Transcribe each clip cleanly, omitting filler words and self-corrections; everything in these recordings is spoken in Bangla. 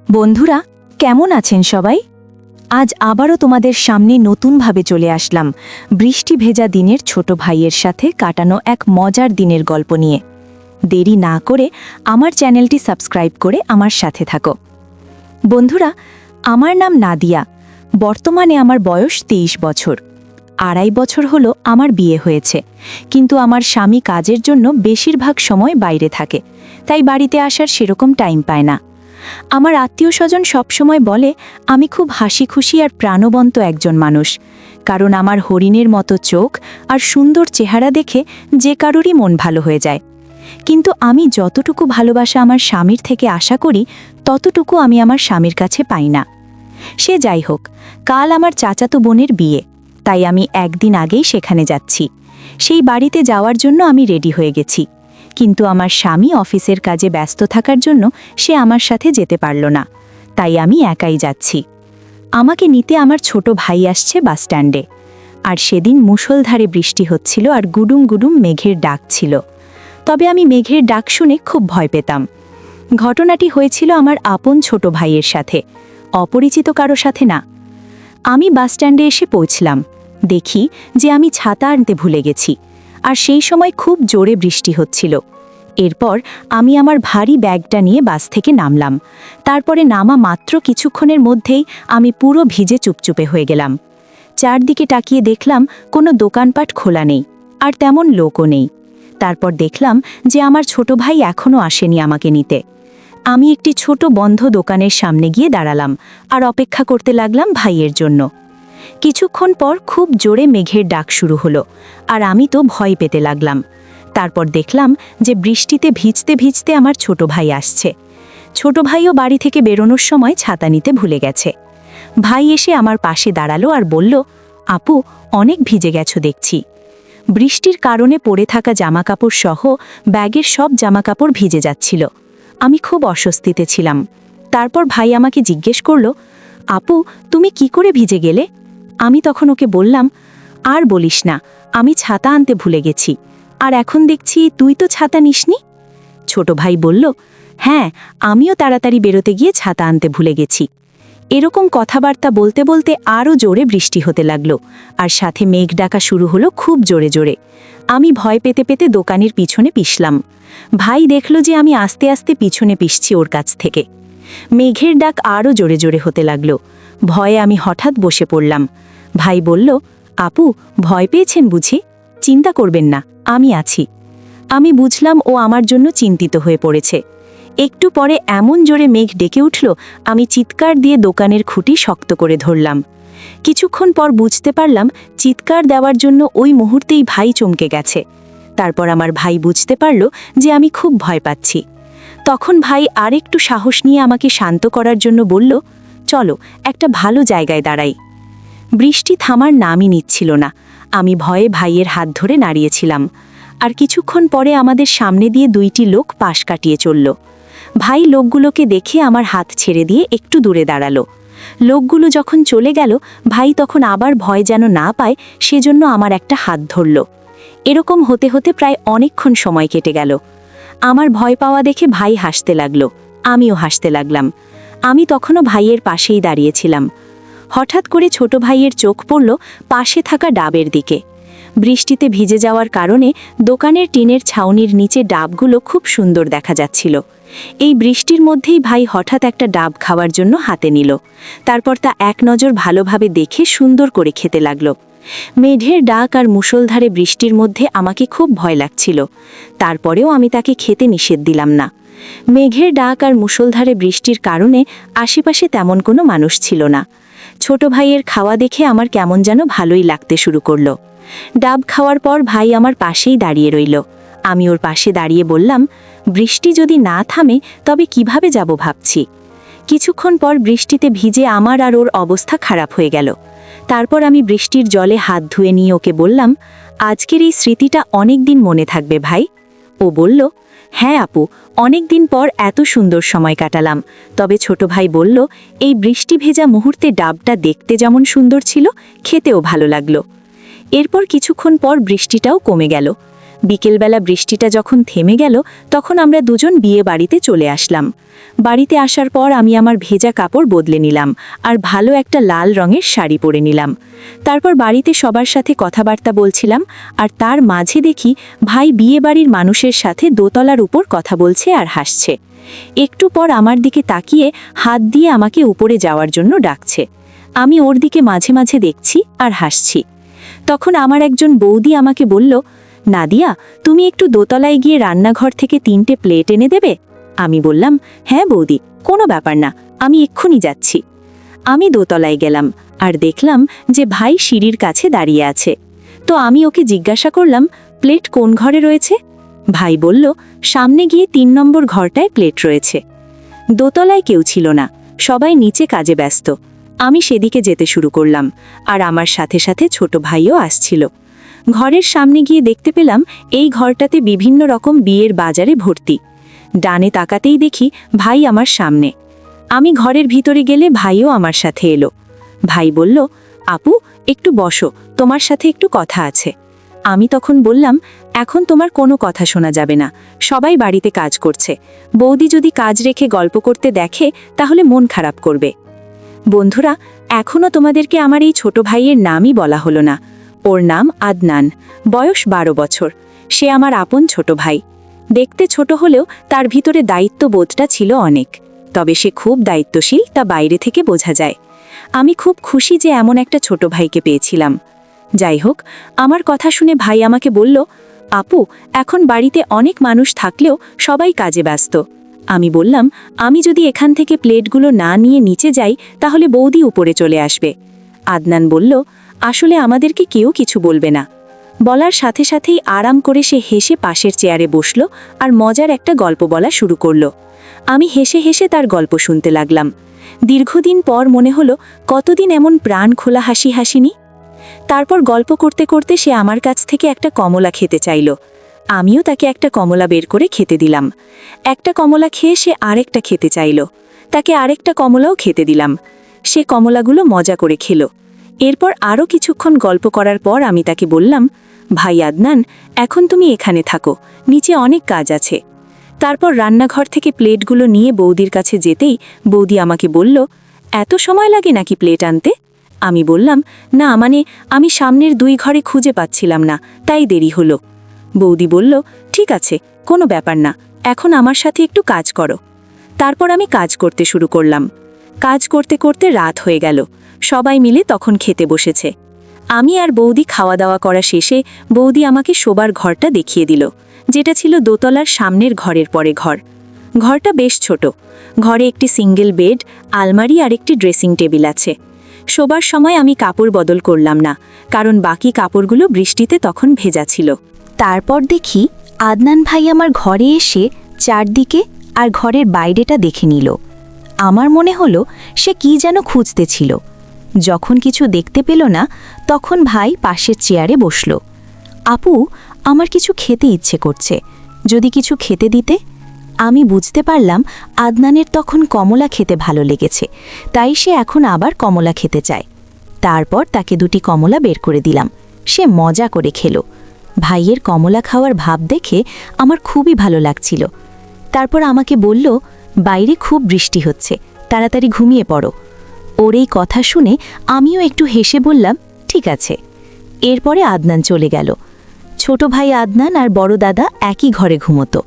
বন্ধুরা, কেমন আছেন সবাই? আজ আবারও তোমাদের সামনে নতুনভাবে চলে আসলাম বৃষ্টি ভেজা দিনের ছোট ভাইয়ের সাথে কাটানো এক মজার দিনের গল্প নিয়ে। দেরি না করে আমার চ্যানেলটি সাবস্ক্রাইব করে আমার সাথে থাকো। বন্ধুরা, আমার নাম নাদিয়া। বর্তমানে আমার বয়স 23 বছর। 2.5 বছর হলো আমার বিয়ে হয়েছে, কিন্তু আমার স্বামী কাজের জন্য বেশিরভাগ সময় বাইরে থাকে, তাই বাড়িতে আসার সেরকম টাইম পায় না। আমার আত্মীয় স্বজন সবসময় বলে আমি খুব হাসি খুশি আর প্রাণবন্ত একজন মানুষ, কারণ আমার হরিণের মতো চোখ আর সুন্দর চেহারা দেখে যে কারোরই মন ভালো হয়ে যায়। কিন্তু আমি যতটুকু ভালোবাসা আমার স্বামীর থেকে আশা করি, ততটুকু আমি আমার স্বামীর কাছে পাই না। সে যাই হোক, কাল আমার চাচাতো বোনের বিয়ে, তাই আমি একদিন আগেই সেখানে যাচ্ছি। সেই বাড়িতে যাওয়ার জন্য আমি রেডি হয়ে গেছি, কিন্তু আমার স্বামী অফিসের কাজে ব্যস্ত থাকার জন্য সে আমার সাথে যেতে পারল না, তাই আমি একাই যাচ্ছি। আমাকে নিতে আমার ছোট ভাই আসছে বাসস্ট্যান্ডে। আর সেদিন মুষলধারে বৃষ্টি হচ্ছিল আর গুডুম গুডুম মেঘের ডাক ছিল। তবে আমি মেঘের ডাক শুনে খুব ভয় পেতাম। ঘটনাটি হয়েছিল আমার আপন ছোট ভাইয়ের সাথে, অপরিচিত কারো সাথে না। আমি বাসস্ট্যান্ডে এসে পৌঁছলাম, দেখি যে আমি ছাতা আনতে ভুলে গেছি, আর সেই সময় খুব জোরে বৃষ্টি হচ্ছিল। এরপর আমি আমার ভারী ব্যাগটা নিয়ে বাস থেকে নামলাম। তারপরে নামা মাত্র কিছুক্ষণের মধ্যেই আমি পুরো ভিজে চুপচুপে হয়ে গেলাম। চারদিকে তাকিয়ে দেখলাম কোনো দোকানপাট খোলা নেই, আর তেমন লোকও নেই। তারপর দেখলাম যে আমার ছোট ভাই এখনও আসেনি আমাকে নিতে। আমি একটি ছোট বন্ধ দোকানের সামনে গিয়ে দাঁড়ালাম আর অপেক্ষা করতে লাগলাম ভাইয়ের জন্য। কিছুক্ষণ পর খুব জোরে মেঘের ডাক শুরু হলো, আর আমি তো ভয় পেতে লাগলাম। তারপর দেখলাম যে বৃষ্টিতে ভিজতে ভিজতে আমার ছোট ভাই আসছে। ছোট ভাইও বাড়ি থেকে বেরোনোর সময় ছাতা নিতে ভুলে গেছে। ভাই এসে আমার পাশে দাঁড়ালো আর বলল, আপু, অনেক ভিজে গেছো দেখছি। বৃষ্টির কারণে পড়ে থাকা জামাকাপড় সহ ব্যাগের সব জামাকাপড় ভিজে যাচ্ছিল। আমি খুব অস্বস্তিতে ছিলাম। তারপর ভাই আমাকে জিজ্ঞেস করলো, আপু, তুমি কি করে ভিজে গেলে? আমি তখন ওকে বললাম, আর বলিস না, আমি ছাতা আনতে ভুলে গেছি, আর এখন দেখছি তুই তো ছাতা নিসনি। ছোট ভাই বলল, হ্যাঁ, আমিও তাড়াতাড়ি বেরোতে গিয়ে ছাতা আনতে ভুলে গেছি। এরকম কথাবার্তা বলতে বলতে আরও জোরে বৃষ্টি হতে লাগলো, আর সাথে মেঘ ডাকা শুরু হলো খুব জোরে জোরে। আমি ভয় পেতে পেতে দোকানের পিছনে পিছলাম। ভাই দেখল যে আমি আস্তে আস্তে পিছনে পিছছি ওর কাছ থেকে। মেঘের ডাক আরও জোরে জোরে হতে লাগলো। ভয়ে আমি হঠাৎ বসে পড়লাম। ভাই বলল, আপু, ভয় পেয়েছেন বুঝি? চিন্তা করবেন না, আমি আছি। আমি বুঝলাম ও আমার জন্য চিন্তিত হয়ে পড়েছে। একটু পরে এমন জোরে মেঘ ডেকে উঠল, আমি চিৎকার দিয়ে দোকানের খুঁটি শক্ত করে ধরলাম। কিছুক্ষণ পর বুঝতে পারলাম চিৎকার দেওয়ার জন্য ওই মুহূর্তেই ভাই চমকে গেছে। তারপর আমার ভাই বুঝতে পারল যে আমি খুব ভয় পাচ্ছি। তখন ভাই আরেকটু সাহস নিয়ে আমাকে শান্ত করার জন্য বলল, চলো একটা ভালো জায়গায় দাঁড়াই। বৃষ্টি থামার নামই নিচ্ছিল না। আমি ভয়ে ভাইয়ের হাত ধরে দাঁড়িয়েছিলাম। আর কিছুক্ষণ পরে আমাদের সামনে দিয়ে দুইটি লোক পাশ কাটিয়ে চলল। ভাই লোকগুলোকে দেখে আমার হাত ছেড়ে দিয়ে একটু দূরে দাঁড়ালো। লোকগুলো যখন চলে গেল, ভাই তখন আবার ভয় যেন না পায় সেজন্য আমার একটা হাত ধরল। এরকম হতে হতে প্রায় অনেকক্ষণ সময় কেটে গেল। আমার ভয় পাওয়া দেখে ভাই হাসতে লাগলো, আমিও হাসতে লাগলাম। আমি তখনও ভাইয়ের পাশেই দাঁড়িয়েছিলাম। হঠাৎ করে ছোট ভাইয়ের চোখ পড়ল পাশে থাকা ডাবের দিকে। বৃষ্টিতে ভিজে যাওয়ার কারণে দোকানের টিনের ছাউনির নিচে ডাবগুলো খুব সুন্দর দেখা যাচ্ছিল। এই বৃষ্টির মধ্যেই ভাই হঠাৎ একটা ডাব খাওয়ার জন্য হাতে নিল। তারপর তা এক নজর ভালোভাবে দেখে সুন্দর করে খেতে লাগলো। মেঘের ডাক আর মুষলধারে বৃষ্টির মধ্যে আমাকে খুব ভয় লাগছিল। তারপরেও আমি তাকে খেতে নিষেধ দিলাম না। মেঘের ডাক আর মুষলধারে বৃষ্টির কারণে আশেপাশে তেমন কোনো মানুষ ছিল না। ছোট ভাইয়ের খাওয়া দেখে আমার কেমন যেন ভালোই লাগতে শুরু করলো। ডাব খাওয়ার পর ভাই আমার পাশেই দাঁড়িয়ে রইল। আমি ওর পাশে দাঁড়িয়ে বললাম, বৃষ্টি যদি না থামে তবে কিভাবে যাব ভাবছি। কিছুক্ষণ পর বৃষ্টিতে ভিজে আমার আর ওর অবস্থা খারাপ হয়ে গেল। তারপর আমি বৃষ্টির জলে হাত ধুয়ে নিয়ে ওকে বললাম, আজকের এই স্মৃতিটা অনেক দিন মনে থাকবে ভাই। ও বলল, হ্যাঁ আপু, অনেক দিন পর এত সুন্দর সময় কাটালাম। তবে ছোট ভাই বলল, এই বৃষ্টি ভেজা মুহূর্তে ডাবটা দেখতে যেমন সুন্দর ছিল, খেতেও ভালো লাগলো। এরপর কিছুক্ষণ পর বৃষ্টিটাও কমে গেল। বিকেলবেলা বৃষ্টিটা যখন থেমে গেল তখন আমরা দুজন বিয়ে বাড়িতে চলে আসলাম। বাড়িতে আসার পর আমি আমার ভেজা কাপড় বদলে নিলাম আর ভালো একটা লাল রঙের শাড়ি পরে নিলাম। তারপর বাড়িতে সবার সাথে কথাবার্তা বলছিলাম, আর তার মাঝে দেখি ভাই বিয়ে বাড়ির মানুষের সাথে দোতলার উপর কথা বলছে আর হাসছে। একটু পর আমার দিকে তাকিয়ে হাত দিয়ে আমাকে উপরে যাওয়ার জন্য ডাকছে। আমি ওর দিকে মাঝে মাঝে দেখছি আর হাসছি। তখন আমার একজন বৌদি আমাকে বলল, নাদিয়া, তুমি একটু দোতলায় গিয়ে রান্নাঘর থেকে 3টে প্লেট এনে দেবে? আমি বললাম, হ্যাঁ বৌদি, কোনো ব্যাপার না, আমি এক্ষুনি যাচ্ছি। আমি দোতলায় গেলাম আর দেখলাম যে ভাই সিঁড়ির কাছে দাঁড়িয়ে আছে। তো আমি ওকে জিজ্ঞাসা করলাম, প্লেট কোন ঘরে রয়েছে? ভাই বলল, সামনে গিয়ে 3 নম্বর ঘরটায় প্লেট রয়েছে। দোতলায় কেউ ছিল না, সবাই নিচে কাজে ব্যস্ত। আমি সেদিকে যেতে শুরু করলাম, আর আমার সাথে সাথে ছোট ভাইও আসছিল। ঘরের সামনে গিয়ে দেখতে পেলাম এই ঘরটাতে বিভিন্ন রকম বিয়ের বাজারে ভর্তি। ডানে তাকাতেই দেখি ভাই আমার সামনে। আমি ঘরের ভিতরে গেলে ভাইও আমার সাথে এলো। ভাই বলল, আপু, একটু বসো, তোমার সাথে একটু কথা আছে। আমি তখন বললাম, এখন তোমার কোনো কথা শোনা যাবে না, সবাই বাড়িতে কাজ করছে। বৌদি যদি কাজ রেখে গল্প করতে দেখে তাহলে মন খারাপ করবে। বন্ধুরা, এখনও তোমাদেরকে আমার এই ছোট ভাইয়ের নামই বলা হলো না। ওর নাম আদনান, বয়স 12 বছর। সে আমার আপন ছোট ভাই। দেখতে ছোট হলেও তার ভিতরে দায়িত্ববোধটা ছিল অনেক। তবে সে খুব দায়িত্বশীল, তা বাইরে থেকে বোঝা যায়। আমি খুব খুশি যে এমন একটা ছোট ভাইকে পেয়েছিলাম। যাই হোক, আমার কথা শুনে ভাই আমাকে বলল, আপু, এখন বাড়িতে অনেক মানুষ থাকলেও সবাই কাজে ব্যস্ত। আমি বললাম, আমি যদি এখান থেকে প্লেটগুলো না নিয়ে নিচে যাই তাহলে বৌদি উপরে চলে আসবে। আদনান বলল, আসলে আমাদেরকে কেউ কিছু বলবে না। বলার সাথে সাথেই আরাম করে সে হেসে পাশের চেয়ারে বসল আর মজার একটা গল্প বলা শুরু করল। আমি হেসে হেসে তার গল্প শুনতে লাগলাম। দীর্ঘদিন পর মনে হলো কতদিন এমন প্রাণ খোলা হাসি হাসিনি। তারপর গল্প করতে করতে সে আমার কাছ থেকে একটা কমলা খেতে চাইল। আমিও তাকে একটা কমলা বের করে খেতে দিলাম। একটা কমলা খেয়ে সে আরেকটা খেতে চাইল। তাকে আরেকটা কমলাও খেতে দিলাম। সে কমলাগুলো মজা করে খেল। এরপর আরও কিছুক্ষণ গল্প করার পর আমি তাকে বললাম, ভাই আদনান, এখন তুমি এখানে থাকো, নিচে অনেক কাজ আছে। তারপর রান্নাঘর থেকে প্লেটগুলো নিয়ে বৌদির কাছে যেতেই বৌদি আমাকে বলল, এত সময় লাগে নাকি প্লেট আনতে? আমি বললাম, না, মানে আমি সামনের 2 ঘরে খুঁজে পাচ্ছিলাম না, তাই দেরি হলো। বৌদি বলল, ঠিক আছে, কোনো ব্যাপার না, এখন আমার সাথে একটু কাজ করো। তারপর আমি কাজ করতে শুরু করলাম। কাজ করতে করতে রাত হয়ে গেল। সবাই মিলে তখন খেতে বসেছে। আমি আর বৌদি খাওয়া দাওয়া করা শেষে বৌদি আমাকে শোবার ঘরটা দেখিয়ে দিল, যেটা ছিল দোতলার সামনের ঘরের পরে ঘর। ঘরটা বেশ ছোট। ঘরে একটি সিঙ্গেল বেড, আলমারি আর একটি ড্রেসিং টেবিল আছে। শোবার সময় আমি কাপড় বদল করলাম না, কারণ বাকি কাপড়গুলো বৃষ্টিতে তখন ভেজা ছিল। তারপর দেখি আদনান ভাই আমার ঘরে এসে চারদিকে আর ঘরের বাইরেটা দেখে নিল। আমার মনে হলো সে কি যেন খুঁজতে ছিল। যখন কিছু দেখতে পেল না তখন ভাই পাশের চেয়ারে বসল। আপু, আমার কিছু খেতে ইচ্ছে করছে, যদি কিছু খেতে দিতে। আমি বুঝতে পারলাম আদনানের তখন কমলা খেতে ভালো লেগেছে, তাই সে এখন আবার কমলা খেতে চায়। তারপর তাকে 2টি কমলা বের করে দিলাম। সে মজা করে খেল। ভাইয়ের কমলা খাওয়ার ভাব দেখে আমার খুবই ভালো লাগছিল। তারপর আমাকে বলল, বাইরে খুব বৃষ্টি হচ্ছে, তাড়াতাড়ি ঘুমিয়ে পড়ো। ওর এই কথা শুনে আমিও একটু হেসে বললাম, ঠিক আছে। এরপরে আদনান চলে গেল। ছোট ভাই আদনান আর বড় দাদা একই ঘরে ঘুমোতো।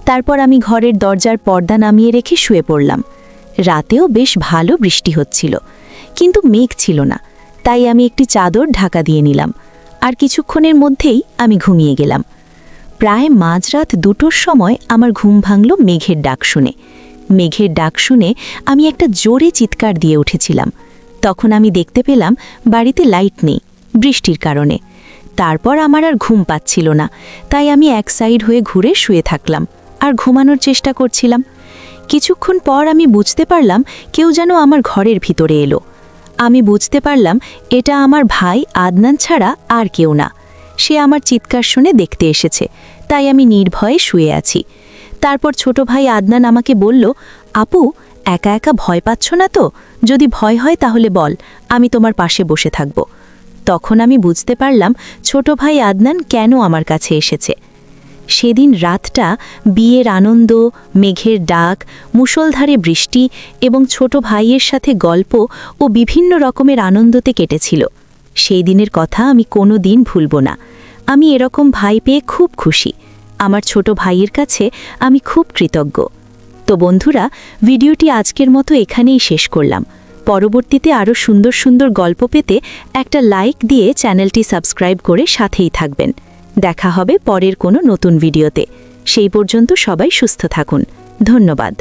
তারপর আমি ঘরের দরজার পর্দা নামিয়ে রেখে শুয়ে পড়লাম। রাতেও বেশ ভালো বৃষ্টি হচ্ছিল, কিন্তু মেঘ ছিল না, তাই আমি একটি চাদর ঢাকা দিয়ে নিলাম। আর কিছুক্ষণের মধ্যেই আমি ঘুমিয়ে গেলাম। প্রায় মাঝরাত 2টোর সময় আমার ঘুম ভাঙল মেঘের ডাক শুনে। মেঘের ডাক শুনে আমি একটা জোরে চিৎকার দিয়ে উঠেছিলাম। তখন আমি দেখতে পেলাম বাড়িতে লাইট নেই, বৃষ্টির কারণে। তারপর আমার আর ঘুম পাচ্ছিল না, তাই আমি এক সাইড হয়ে ঘুরে শুয়ে থাকলাম আর ঘুমানোর চেষ্টা করছিলাম। কিছুক্ষণ পর আমি বুঝতে পারলাম কেউ যেন আমার ঘরের ভিতরে এলো। আমি বুঝতে পারলাম এটা আমার ভাই আদনান ছাড়া আর কেউ না। সে আমার চিৎকার শুনে দেখতে এসেছে, তাই আমি নির্ভয়ে শুয়ে আছি। তারপর ছোট ভাই আদনান আমাকে বলল, আপু, একা একা ভয় পাচ্ছ না তো? যদি ভয় হয় তাহলে বল, আমি তোমার পাশে বসে থাকব। তখন আমি বুঝতে পারলাম ছোট ভাই আদনান কেন আমার কাছে এসেছে। সেদিন রাতটা বিয়ের আনন্দ, মেঘের ডাক, মুষলধারে বৃষ্টি এবং ছোট ভাইয়ের সাথে গল্প ও বিভিন্ন রকমের আনন্দতে কেটেছিল। সেই দিনের কথা আমি কোনো দিন ভুলব না। আমি এরকম ভাই পেয়ে খুব খুশি। আমার ছোট ভাইয়ের কাছে আমি খুব কৃতজ্ঞ। তো বন্ধুরা, ভিডিওটি আজকের মতো এখানেই শেষ করলাম। পরবর্তীতে আরও সুন্দর সুন্দর গল্প পেতে একটা লাইক দিয়ে চ্যানেলটি সাবস্ক্রাইব করে সাথেই থাকবেন। দেখা হবে পরের কোনো নতুন ভিডিওতে। সেই পর্যন্ত সবাই সুস্থ থাকুন। ধন্যবাদ।